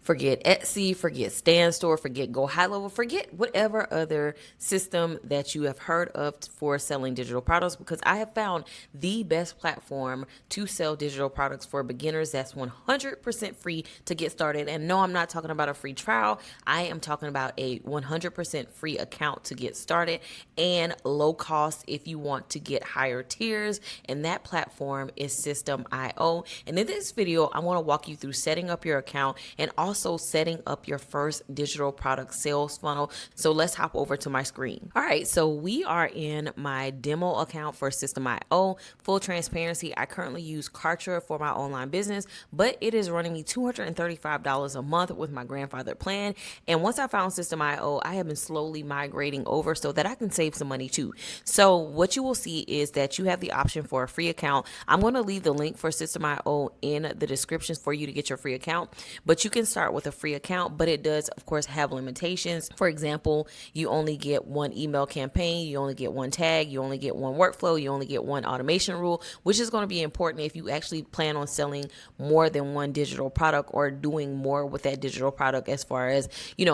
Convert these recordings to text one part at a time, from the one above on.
Forget Etsy, forget Stan Store, forget Go High Level, forget whatever other system that you have heard of for selling digital products, because I have found the best platform to sell digital products for beginners that's 100% free to get started. And no, I'm not talking about a free trial. I am talking about a 100% free account to get started and low cost if you want to get higher tiers. And that platform is System.io. And in this video, I want to walk you through setting up your account and also setting up your first digital product sales funnel. So let's hop over to my screen. All right, so we are in my demo account for System.io. Full transparency, I currently use Kartra for my online business, but it is running me $235 a month with my grandfather plan. And once I found System.io, I have been slowly migrating over so that I can save some money too. So what you will see is that you have the option for a free account. I'm going to leave the link for System.io in the description for you to get your free account, but you can start with a free account, but it does of course have limitations. For example, you only get one email campaign, you only get one tag, you only get one workflow, you only get one automation rule, which is going to be important if you actually plan on selling more than one digital product or doing more with that digital product as far as,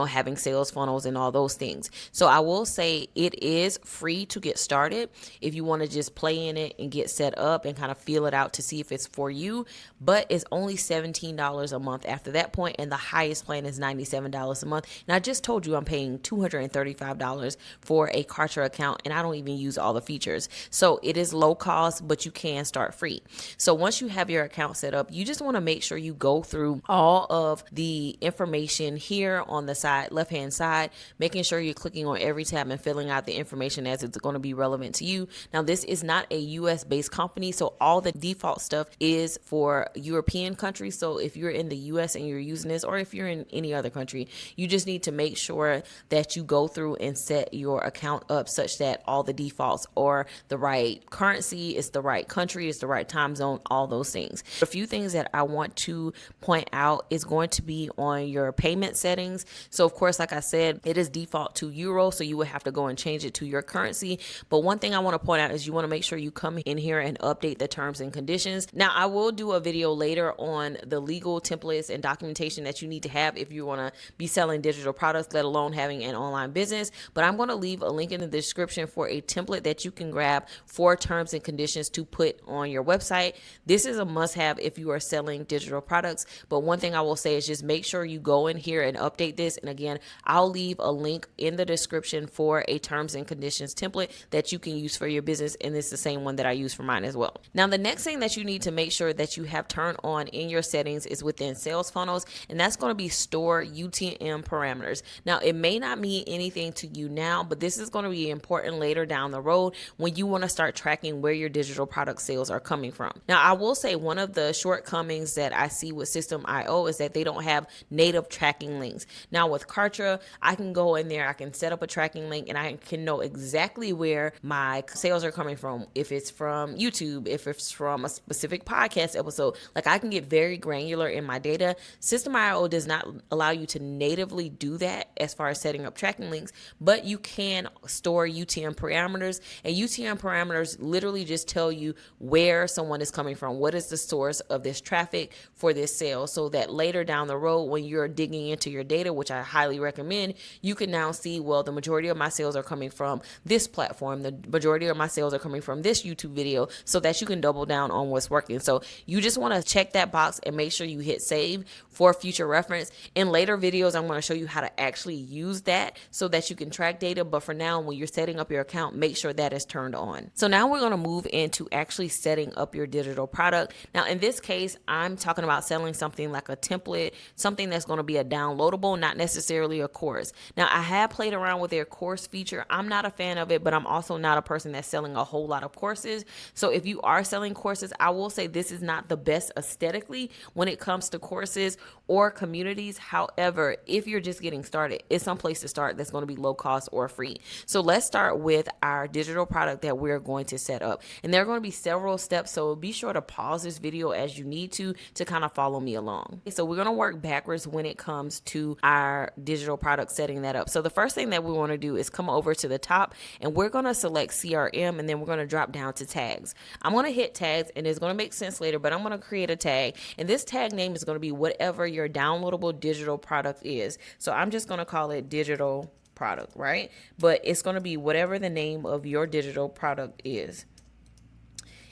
having sales funnels and all those things. So I will say it is free to get started if you want to just play in it and get set up and kind of feel it out to see if it's for you, but it's only $17 a month after that point, and the highest plan is $97 a month. And I just told you I'm paying $235 for a Kartra account, and I don't even use all the features. So it is low cost, but you can start free. So once you have your account set up, you just want to make sure you go through all of the information here on the side, left-hand side, making sure you're clicking on every tab and filling out the information as it's going to be relevant to you. Now, this is not a US based company, so all the default stuff is for European countries. So if you're in the US and you're using this, or if you're in any other country, you just need to make sure that you go through and set your account up such that all the defaults are the right currency, it's the right country, it's the right time zone, all those things. A few things that I want to point out is going to be on your payment settings. So of course, like I said, it is default to euro, so you would have to go and change it to your currency. But one thing I want to point out is you want to make sure you come in here and update the terms and conditions. Now, I will do a video later on the legal templates and documentation that you need to have if you want to be selling digital products, let alone having an online business. But I'm going to leave a link in the description for a template that you can grab for terms and conditions to put on your website. This is a must-have if you are selling digital products. But one thing I will say is just make sure you go in here and update this. And again, I'll leave a link in the description for a terms and conditions template that you can use for your business. And it's the same one that I use for mine as well. Now, the next thing that you need to make sure that you have turned on in your settings is within sales funnels, and that's going to be store UTM parameters. Now, it may not mean anything to you now, but this is going to be important later down the road when you want to start tracking where your digital product sales are coming from. Now, I will say one of the shortcomings that I see with System.io is that they don't have native tracking links. Now, with Kartra, I can go in there, I can set up a tracking link, and I can know exactly where my sales are coming from. If it's from YouTube, if it's from a specific podcast episode, like I can get very granular in my data. System.io does not allow you to natively do that as far as setting up tracking links, but you can store UTM parameters, and UTM parameters literally just tell you where someone is coming from, what is the source of this traffic for this sale, so that later down the road when you're digging into your data, which I highly recommend, you can now see, well, the majority of my sales are coming from this platform, the majority of my sales are coming from this YouTube video, so that you can double down on what's working. So you just want to check that box and make sure you hit save for future reference. In later videos, I'm going to show you how to actually use that so that you can track data. But for now, when you're setting up your account, make sure that is turned on. So now we're going to move into actually setting up your digital product. Now, in this case, I'm talking about selling something like a template, something that's going to be a downloadable, not necessarily a course. Now, I have played around with their course feature. I'm not a fan of it, but I'm also not a person that's selling a whole lot of courses. So if you are selling courses, I will say this is not the best aesthetically when it comes to courses or communities. However, if you're just getting started, it's some place to start that's going to be low cost or free. So let's start with our digital product that we're going to set up. And there are going to be several steps, so be sure to pause this video as you need to kind of follow me along. So we're going to work backwards when it comes to our digital product, setting that up. So the first thing that we want to do is come over to the top, and we're going to select CRM, and then we're going to drop down to tags. I'm going to hit tags, and it's going to make sense later, but I'm going to create a tag, and this tag name is going to be whatever your download downloadable digital product is. So I'm just going to call it digital product, right? But it's going to be whatever the name of your digital product is.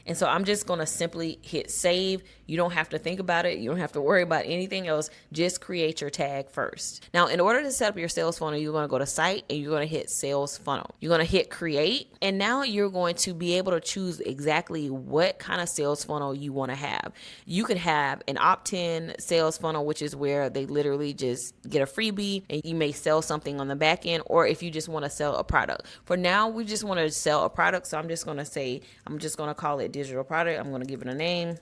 And so I'm just going to simply hit save. You don't have to think about it. You don't have to worry about anything else. Just create your tag first. Now, in order to set up your sales funnel, you're going to go to site and you're going to hit sales funnel. You're going to hit create. And now you're going to be able to choose exactly what kind of sales funnel you want to have. You could have an opt-in sales funnel, which is where they literally just get a freebie and you may sell something on the back end, or if you just want to sell a product. For now, we just want to sell a product. So I'm just going to call it digital product. I'm going to give it a name.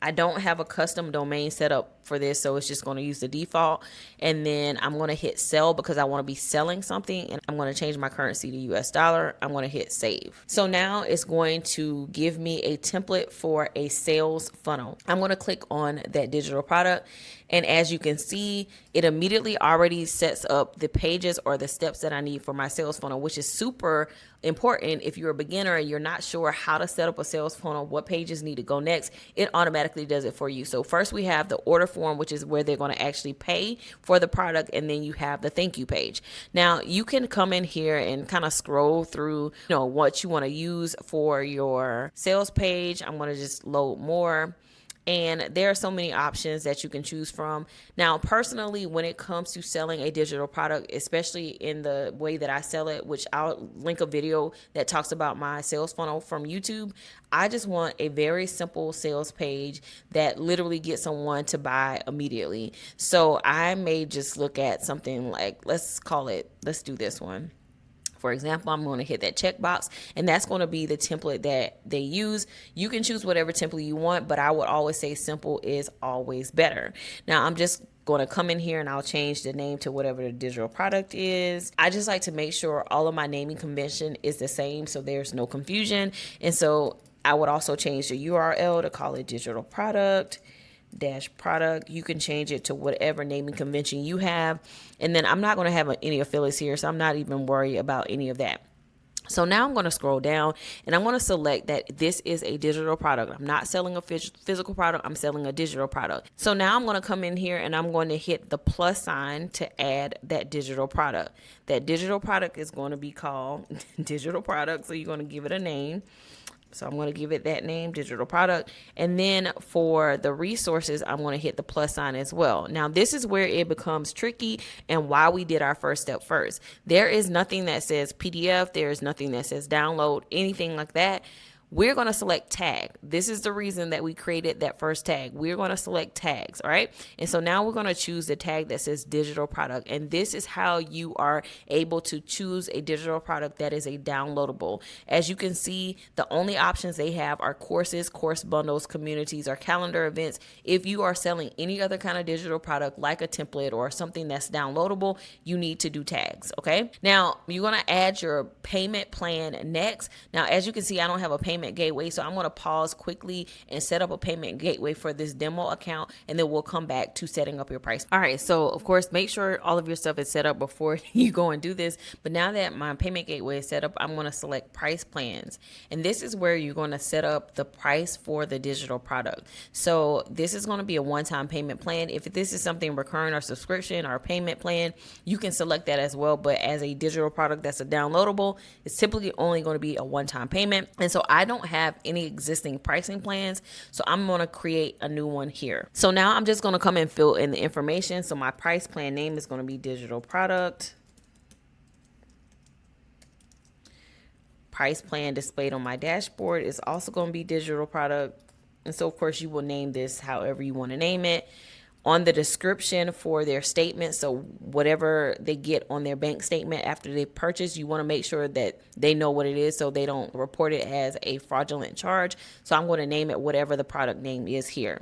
I don't have a custom domain set up for this, so it's just going to use the default. And then I'm going to hit sell because I want to be selling something, and I'm going to change my currency to US dollar. I'm going to hit save. So now it's going to give me a template for a sales funnel. I'm going to click on that digital product. And as you can see, it immediately already sets up the pages or the steps that I need for my sales funnel, which is super important. If you're a beginner and you're not sure how to set up a sales funnel, what pages need to go next, it automatically does it for you. So first we have the order form, which is where they're going to actually pay for the product. And then you have the thank you page. Now you can come in here and kind of scroll through, what you want to use for your sales page. I'm going to just load more. And there are so many options that you can choose from. Now, personally, when it comes to selling a digital product, especially in the way that I sell it, which I'll link a video that talks about my sales funnel from YouTube, I just want a very simple sales page that literally gets someone to buy immediately. So I may just look at something like, let's do this one. For example, I'm going to hit that checkbox, and that's going to be the template that they use. You can choose whatever template you want, but I would always say simple is always better. Now, I'm just going to come in here and I'll change the name to whatever the digital product is. I just like to make sure all of my naming convention is the same so there's no confusion. And so I would also change the URL to call it digital product. -product. You can change it to whatever naming convention you have. And then I'm not going to have any affiliates here, so I'm not even worried about any of that. So now I'm going to scroll down and I'm going to select that this is a digital product. I'm not selling a physical product. I'm selling a digital product. So now I'm going to come in here and I'm going to hit the plus sign to add that digital product. That digital product is going to be called digital product. So you're going to give it a name. So I'm going to give it that name, digital product. And then for the resources, I'm going to hit the plus sign as well. Now, this is where it becomes tricky and why we did our first step first. There is nothing that says PDF. There is nothing that says download, anything like that. We're going to select tag. This is the reason that we created that first tag. We're going to select tags, all right? And so now we're going to choose the tag that says digital product. And this is how you are able to choose a digital product that is a downloadable. As you can see, the only options they have are courses, course bundles, communities, or calendar events. If you are selling any other kind of digital product like a template or something that's downloadable, you need to do tags, okay? Now, you're going to add your payment plan next. Now, as you can see, I don't have a payment gateway, so I'm going to pause quickly and set up a payment gateway for this demo account, and then we'll come back to setting up your price. All right, so of course, make sure all of your stuff is set up before you go and do this. But now that my payment gateway is set up, I'm going to select price plans, and this is where you're going to set up the price for the digital product. So this is going to be a one-time payment plan. If this is something recurring or subscription or payment plan, you can select that as well. But as a digital product that's a downloadable, it's typically only going to be a one-time payment. And so I don't have any existing pricing plans, so I'm going to create a new one here. So now I'm just going to come and fill in the information. So my price plan name is going to be digital product. Price plan displayed on my dashboard is also going to be digital product. And so of course you will name this however you want to name it. On the description for their statement, so whatever they get on their bank statement after they purchase, you want to make sure that they know what it is so they don't report it as a fraudulent charge. So I'm going to name it whatever the product name is here.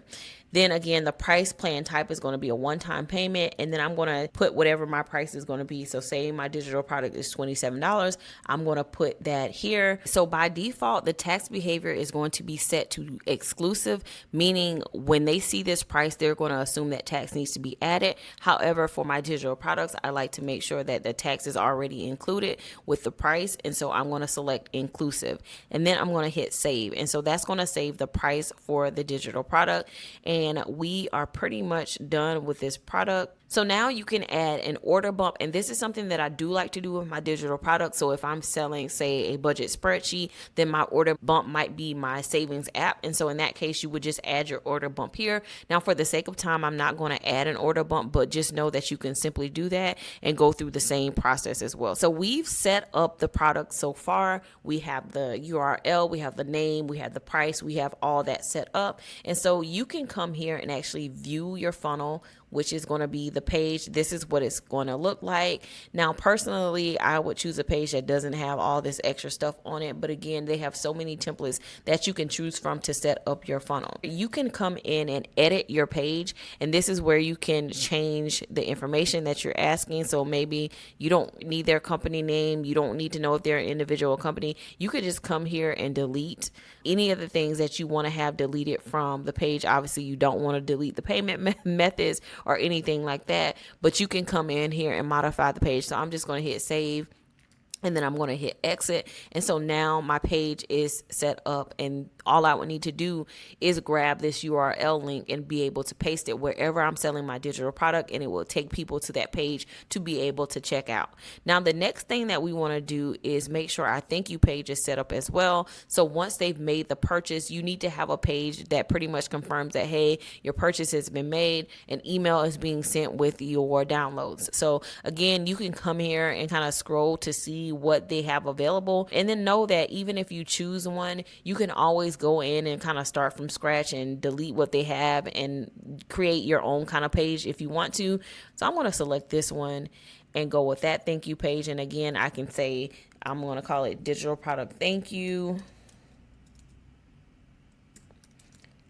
Then again, the price plan type is going to be a one-time payment, and then I'm going to put whatever my price is going to be. So say my digital product is $27, I'm going to put that here. So by default, the tax behavior is going to be set to exclusive, meaning when they see this price, they're going to assume that tax needs to be added. However, for my digital products, I like to make sure that the tax is already included with the price, and so I'm going to select inclusive, and then I'm going to hit save, and so that's going to save the price for the digital product. And and we are pretty much done with this product. So now you can add an order bump, and this is something that I do like to do with my digital products. So if I'm selling, say, a budget spreadsheet, then my order bump might be my savings app. And so in that case, you would just add your order bump here. Now, for the sake of time, I'm not going to add an order bump, but just know that you can simply do that and go through the same process as well. So we've set up the product so far. We have the URL, we have the name, we have the price, we have all that set up. And so you can come here and actually view your funnel, which is going to be the page. This is what it's going to look like. Now, personally, I would choose a page that doesn't have all this extra stuff on it. But again, they have so many templates that you can choose from to set up your funnel. You can come in and edit your page. And this is where you can change the information that you're asking. So maybe you don't need their company name. You don't need to know if they're an individual company. You could just come here and delete any of the things that you want to have deleted from the page. Obviously, you don't want to delete the payment methods or anything like that, but you can come in here and modify the page. So I'm just going to hit save, and then I'm going to hit exit. And so now my page is set up, and all I would need to do is grab this URL link and be able to paste it wherever I'm selling my digital product, and it will take people to that page to be able to check out. Now, the next thing that we want to do is make sure our thank you page is set up as well. So once they've made the purchase, you need to have a page that pretty much confirms that, hey, your purchase has been made. An email is being sent with your downloads. So again, you can come here and kind of scroll to see what they have available, and then know that even if you choose one, you can always go in and kind of start from scratch and delete what they have and create your own kind of page if you want to. So I'm going to select this one and go with that thank you page. And again, I can say I'm going to call it digital product thank you.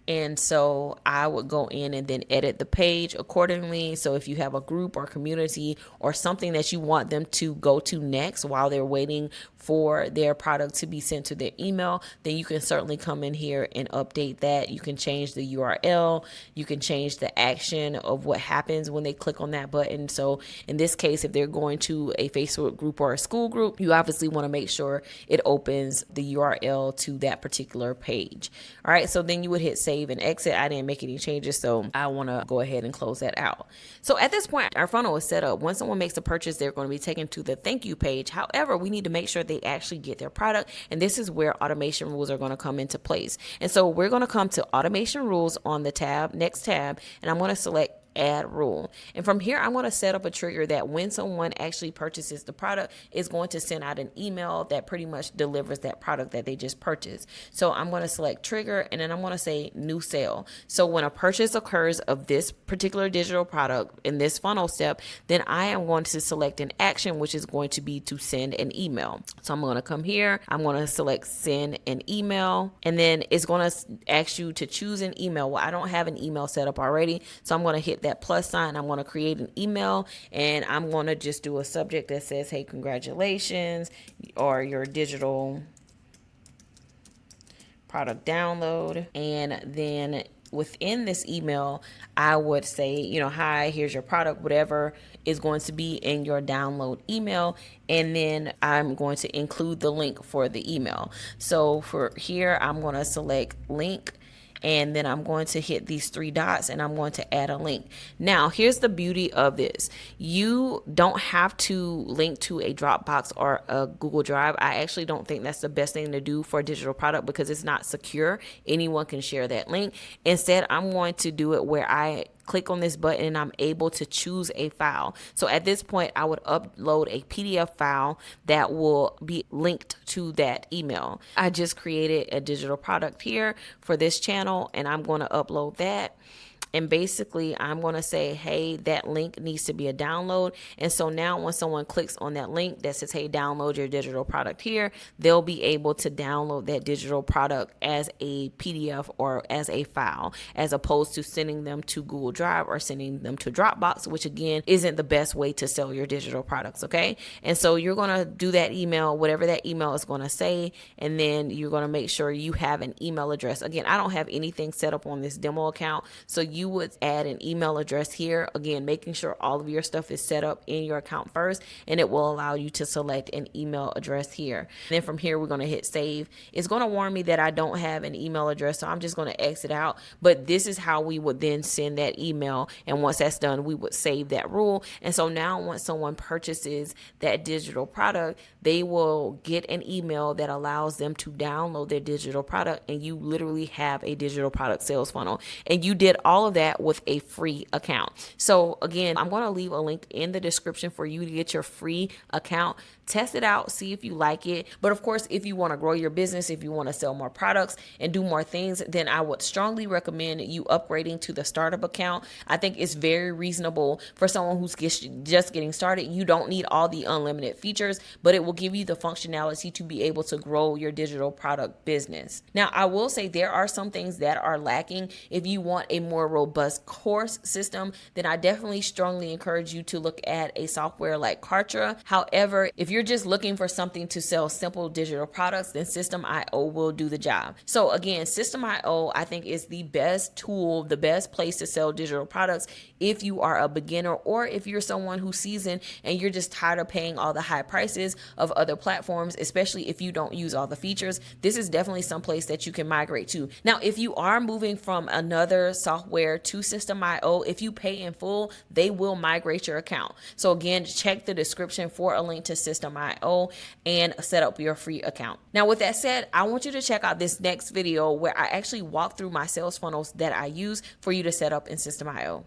And so I would go in and then edit the page accordingly. So if you have a group or community or something that you want them to go to next while they're waiting for their product to be sent to their email, then you can certainly come in here and update that. You can change the URL. You can change the action of what happens when they click on that button. So in this case, if they're going to a Facebook group or a school group, you obviously want to make sure it opens the URL to that particular page. All right, so then you would hit save and exit. I didn't make any changes, so I want to go ahead and close that out. So at this point, our funnel is set up. Once someone makes a purchase, they're going to be taken to the thank you page. However, we need to make sure they actually get their product, and this is where automation rules are going to come into place. And so we're going to come to automation rules on the next tab, and I'm going to select add rule. And from here, I'm going to set up a trigger that when someone actually purchases the product, is going to send out an email that pretty much delivers that product that they just purchased. So I'm going to select trigger, and then I'm going to say new sale. So when a purchase occurs of this particular digital product in this funnel step, then I am going to select an action, which is going to be to send an email. So I'm going to come here, I'm going to select send an email, and then it's going to ask you to choose an email. Well, I don't have an email set up already, so I'm going to hit that plus sign. I'm going to create an email, and I'm going to just do a subject that says, hey, congratulations, or your digital product download. And then within this email, I would say, hi, here's your product, whatever is going to be in your download email. And then I'm going to include the link for the email. So for here, I'm going to select link, and then I'm going to hit these three dots, and I'm going to add a link. Now, here's the beauty of this. You don't have to link to a Dropbox or a Google Drive. I actually don't think that's the best thing to do for a digital product because it's not secure. Anyone can share that link. Instead, I'm going to do it where I click on this button and I'm able to choose a file. So at this point, I would upload a PDF file that will be linked to that email. I just created a digital product here for this channel, and I'm going to upload that. And basically, I'm going to say, hey, that link needs to be a download. And so now when someone clicks on that link that says, hey, download your digital product here, they'll be able to download that digital product as a PDF or as a file, as opposed to sending them to Google Drive or sending them to Dropbox, which again, isn't the best way to sell your digital products, okay? And so you're going to do that email, whatever that email is going to say, and then you're going to make sure you have an email address. Again, I don't have anything set up on this demo account, so you you would add an email address here. Again, making sure all of your stuff is set up in your account first, and it will allow you to select an email address here. And then from here, we're going to hit save. It's going to warn me that I don't have an email address, so I'm just going to exit out. But this is how we would then send that email. And once that's done, we would save that rule. And so now once someone purchases that digital product, they will get an email that allows them to download their digital product, and you literally have a digital product sales funnel. And you did all of that with a free account. So again, I'm going to leave a link in the description for you to get your free account. Test it out, see if you like it. But of course, if you want to grow your business, if you want to sell more products and do more things, then I would strongly recommend you upgrading to the startup account. I think it's very reasonable for someone who's just getting started. You don't need all the unlimited features, but it will give you the functionality to be able to grow your digital product business. Now, I will say there are some things that are lacking. If you want a more robust course system, then I definitely strongly encourage you to look at a software like Kartra. However, if you're just looking for something to sell simple digital products, then System.io will do the job. So again, System.io, I think, is the best tool, the best place to sell digital products if you are a beginner, or if you're someone who's seasoned and you're just tired of paying all the high prices of other platforms, especially if you don't use all the features. This is definitely some place that you can migrate to. Now, if you are moving from another software to System.io, if you pay in full, they will migrate your account. So again, check the description for a link to System.io and set up your free account. Now, with that said, I want you to check out this next video where I actually walk through my sales funnels that I use for you to set up in System.io.